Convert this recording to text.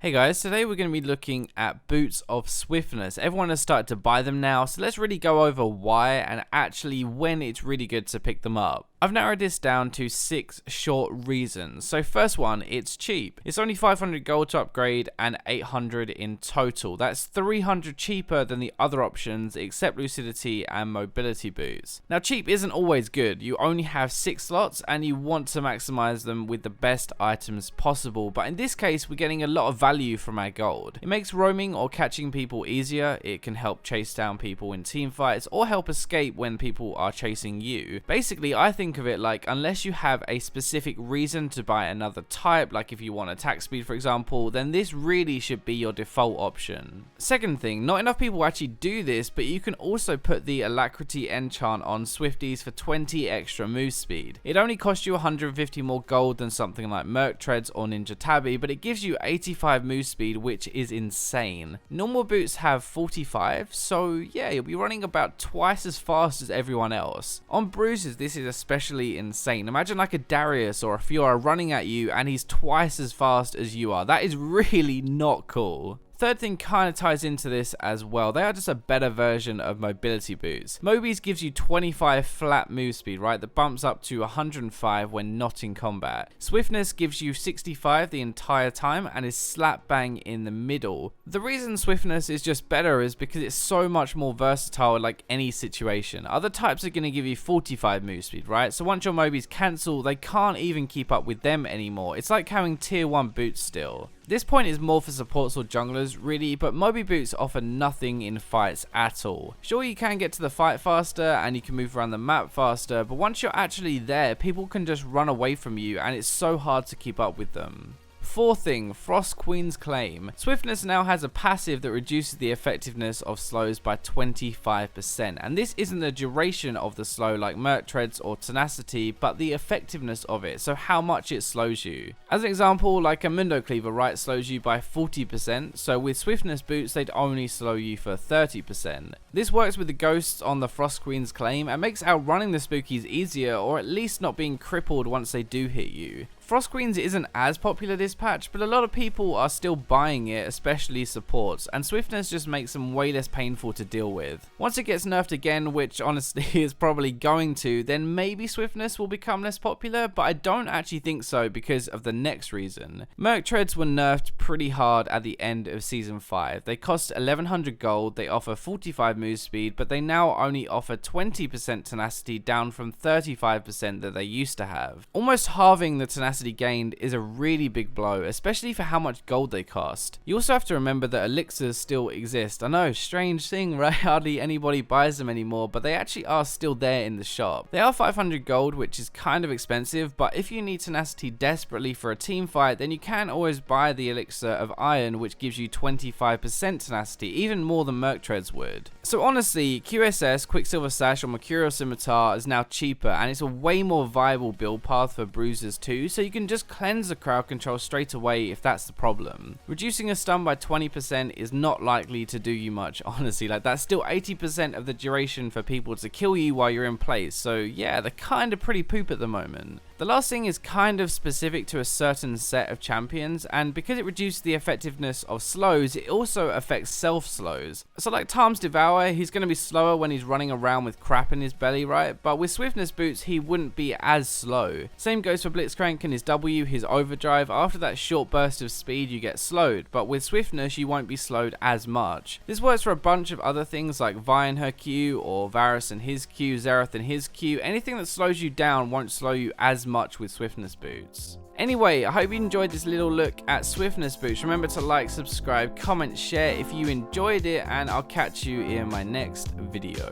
Hey guys, today we're going to be looking at boots of swiftness. Everyone has started to buy them now, so let's really go over why and actually when it's really good to pick them up. I've narrowed this down to 6 short reasons. So first one, it's cheap. It's only 500 gold to upgrade and 800 in total. That's 300 cheaper than the other options except lucidity and mobility boots. Now cheap isn't always good. You only have 6 slots and you want to maximize them with the best items possible. But in this case, we're getting a lot of value from our gold. It makes roaming or catching people easier. It can help chase down people in team fights or help escape when people are chasing you. Basically, I think of it like unless you have a specific reason to buy another type, like if you want attack speed for example, then this really should be your default option. Second thing, not enough people actually do this, but you can also put the alacrity enchant on Swifties for 20 extra move speed. It only costs you 150 more gold than something like Merc Treads or Ninja Tabby, but it gives you 85 move speed, which is insane. Normal boots have 45, so yeah, you'll be running about twice as fast as everyone else. On bruises, this is especially insane. Imagine like a Darius or a Fiora running at you and he's twice as fast as you are. That is really not cool. Third thing kind of ties into this as well. They are just a better version of mobility boots. Mobies gives you 25 flat move speed, right? That bumps up to 105 when not in combat. Swiftness gives you 65 the entire time and is slap bang in the middle. The reason swiftness is just better is because it's so much more versatile in like any situation. Other types are going to give you 45 move speed, right? So once your mobies cancel, they can't even keep up with them anymore. It's like having tier 1 boots still. This point is more for supports or junglers really, but Moby boots offer nothing in fights at all. Sure, you can get to the fight faster and you can move around the map faster, but once you're actually there, people can just run away from you and it's so hard to keep up with them. Fourth thing, Frost Queen's Claim. Swiftness now has a passive that reduces the effectiveness of slows by 25%, and this isn't the duration of the slow like Merc Treads or Tenacity, but the effectiveness of it, so how much it slows you. As an example, like a Mundo Cleaver, right, slows you by 40%, so with Swiftness boots they'd only slow you for 30%. This works with the ghosts on the Frost Queen's Claim and makes outrunning the spookies easier, or at least not being crippled once they do hit you. Frost Queens isn't as popular this patch, but a lot of people are still buying it, especially supports, and swiftness just makes them way less painful to deal with. Once it gets nerfed again, which honestly is probably going to, then maybe swiftness will become less popular, but I don't actually think so because of the next reason. Merc Treads were nerfed pretty hard at the end of Season 5. They cost 1100 gold, they offer 45 move speed, but they now only offer 20% tenacity down from 35% that they used to have. Almost halving the tenacity gained is a really big blow, especially for how much gold they cost. You also have to remember that elixirs still exist. I know, strange thing, right? Hardly anybody buys them anymore, but they actually are still there in the shop. They are 500 gold, which is kind of expensive, but if you need tenacity desperately for a team fight, then you can always buy the elixir of iron, which gives you 25% tenacity, even more than Merc Treads would. So honestly, QSS, Quicksilver Sash or Mercurial Scimitar is now cheaper, and it's a way more viable build path for bruisers too, so you can just cleanse the crowd control straight away if that's the problem. Reducing a stun by 20% is not likely to do you much, honestly. Like, that's still 80% of the duration for people to kill you while you're in place, so yeah, they're kind of pretty poop at the moment. The last thing is kind of specific to a certain set of champions, and because it reduces the effectiveness of slows, it also affects self-slows. So like Tarm's Devour, he's going to be slower when he's running around with crap in his belly, right? But with swiftness boots, he wouldn't be as slow. Same goes for Blitzcrank and his W, his overdrive. After that short burst of speed, you get slowed, but with swiftness, you won't be slowed as much. This works for a bunch of other things like Vi and her Q, or Varus and his Q, Xerath and his Q. Anything that slows you down won't slow you as much with swiftness boots. Anyway, I hope you enjoyed this little look at swiftness boots. Remember to like, subscribe, comment, share if you enjoyed it, and I'll catch you in my next video.